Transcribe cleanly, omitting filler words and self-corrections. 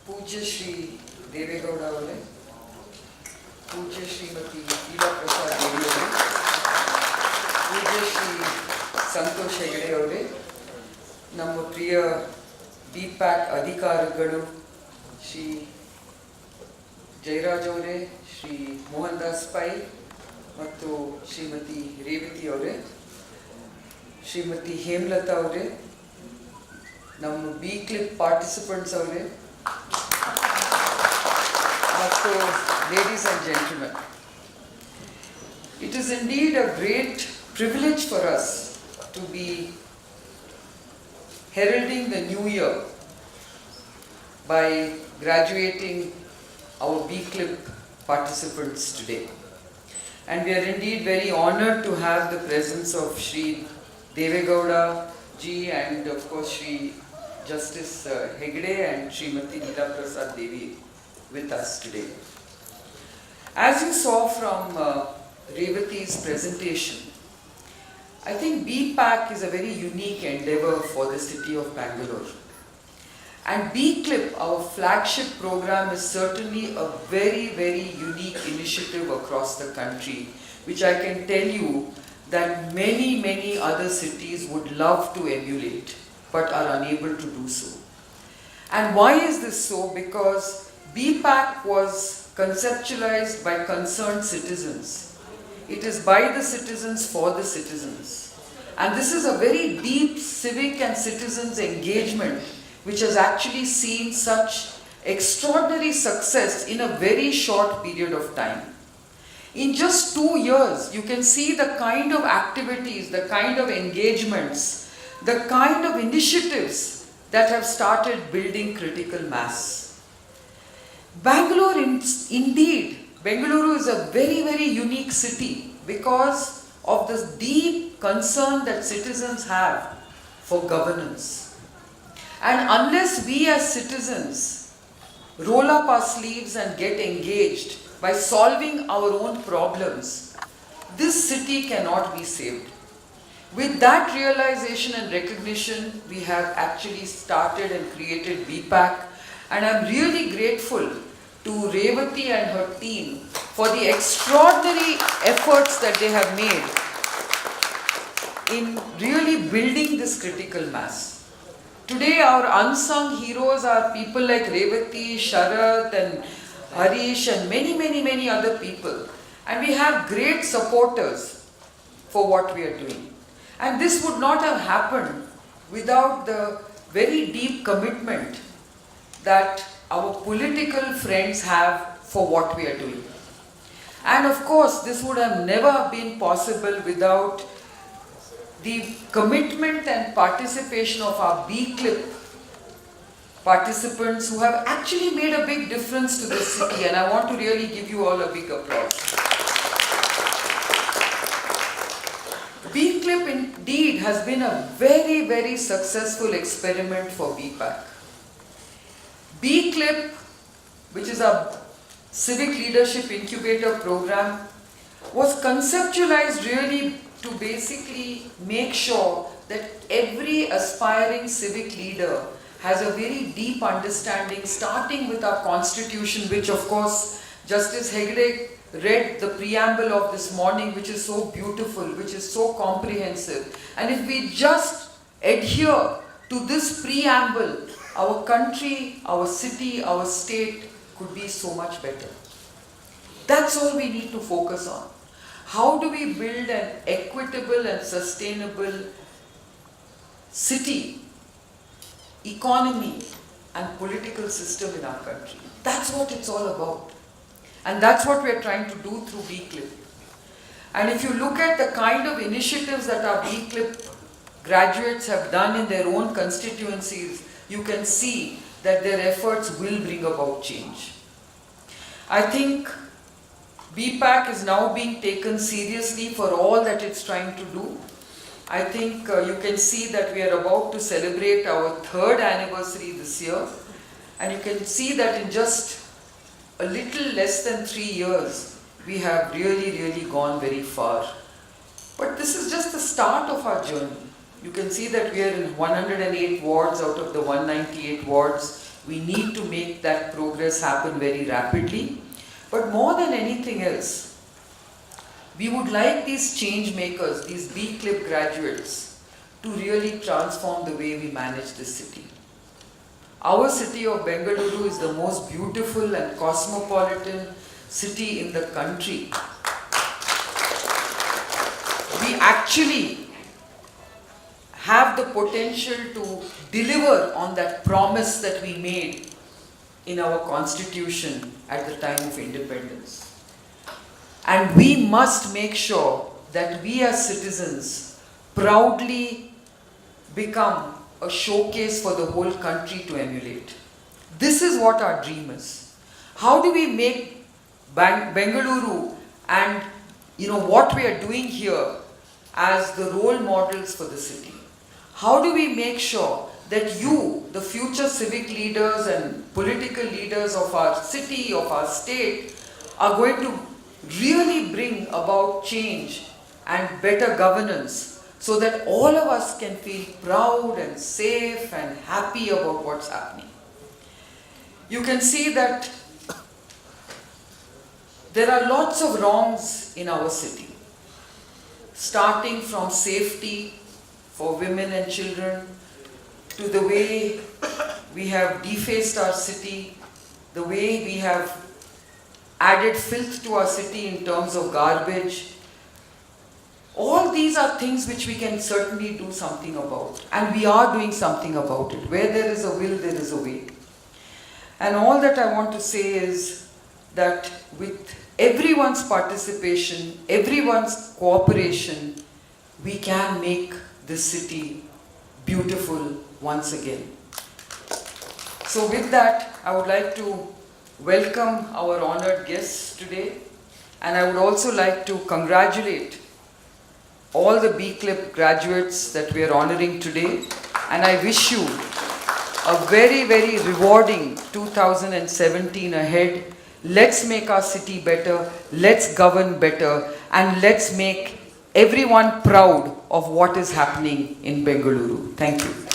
ಪೂಜ್ಯ ಶ್ರೀ ದೇವೇಗೌಡ ಅವರೇ, ಪೂಜ್ಯ ಶ್ರೀಮತಿ ಲೀಲಾ ಪ್ರಸಾದ್ ದೇವಿಯವರೇ, ಪೂಜ್ಯ ಶ್ರೀ ಸಂತೋಷ್ ಹೆಗಡೆ ಅವರೇ, ನಮ್ಮ ಪ್ರಿಯ B.PAC ಅಧಿಕಾರಿಗಳು ಶ್ರೀ ಜಯರಾಜ್ ಅವರೇ, ಶ್ರೀ ಮೋಹನ್ ದಾಸ್ ಪೈ ಮತ್ತು ಶ್ರೀಮತಿ ರೇವತಿ ಅವರೇ, ಶ್ರೀಮತಿ ಹೇಮಲತಾ ಅವರೇ, ನಮ್ಮ B.CLIP ಪಾರ್ಟಿಸಿಪೆಂಟ್ಸ್ ಅವರೇ ಮತ್ತು ladies and gentlemen, it is indeed a great privilege for us to be heralding the new year by graduating our B.CLIP participants today. And we are indeed very honored to have the presence of Shri Devegowda ji and of course Shri Justice Hegde and Srimati Leela Prasad Devi with us today. As you saw from Revati's presentation, I think B.PAC is a very unique endeavor for the city of Bangalore. And B.CLIP, our flagship program, is certainly a very, very unique initiative across the country, which I can tell you that many, many other cities would love to emulate, but are unable to do so. And why is this so? Because B.PAC was conceptualized by concerned citizens. It is by the citizens for the citizens. And this is a very deep civic and citizens engagement which has actually seen such extraordinary success in a very short period of time. In just 2 years, you can see the kind of activities, the kind of engagements, the kind of initiatives that have started building critical mass. Bangalore, indeed, Bangalore is a very, very unique city because of this deep concern that citizens have for governance. And unless we as citizens roll up our sleeves and get engaged by solving our own problems, this city cannot be saved. With that realization and recognition, we have actually started and created B.PAC, and I'm really grateful to Revati and her team for the extraordinary efforts that they have made in really building this critical mass. Today our unsung heroes are people like Revati, Sharath and Harish and many, many, many other people. And we have great supporters for what we are doing. And this would not have happened without the very deep commitment that our political friends have for what we are doing. And of course, this would have never been possible without the commitment and participation of our B.CLIP participants who have actually made a big difference to this city, and I want to really give you all a big applause. B.CLIP indeed has been a very, very successful experiment for B.PAC. B.CLIP, which is a Civic Leadership Incubator program, was conceptualized really to basically make sure that every aspiring civic leader has a very deep understanding, starting with our constitution, which of course Justice Hegde read the preamble of this morning, which is so beautiful, which is so comprehensive. And if we just adhere to this preamble, our country, our city, our state could be so much better. That's all we need to focus on. How do we build an equitable and sustainable city, economy and political system in our country? That's what it's all about. And that's what we're trying to do through B.CLIP. And if you look at the kind of initiatives that our B.CLIP graduates have done in their own constituencies, you can see that their efforts will bring about change. I think B.PAC is now being taken seriously for all that it's trying to do. I think you can see that we are about to celebrate our 3rd anniversary this year, and you can see that in just a little less than 3 years, we have really, really gone very far. But this is just the start of our journey. You can see that we are in 108 wards out of the 198 wards. We need to make that progress happen very rapidly. But more than anything else, we would like these change makers, these B.CLIP graduates, to really transform the way we manage this city. Our city of Bengaluru is the most beautiful and cosmopolitan city in the country. We actually have the potential to deliver on that promise that we made in our constitution at the time of independence. And we must make sure that we as citizens proudly become a showcase for the whole country to emulate. This is what our dream is. How do we make Bengaluru and what we are doing here as the role models for the city? How do we make sure that you, the future civic leaders and political leaders of our city, of our state, are going to really bring about change and better governance, so that all of us can feel proud and safe and happy about what's happening? You can see that there are lots of wrongs in our city, starting from safety for women and children, to the way we have defaced our city, the way we have added filth to our city in terms of garbage. All these are things which we can certainly do something about, and we are doing something about it. Where there is a will, there is a way. And all that I want to say is that with everyone's participation, everyone's cooperation, we can make this city beautiful once again. So with that, I would like to welcome our honored guests today, and I would also like to congratulate all the B.CLIP graduates that we are honoring today, and I wish you a very, very rewarding 2017 ahead. Let's make our city better, let's govern better, and let's make everyone proud of what is happening in Bengaluru. Thank you.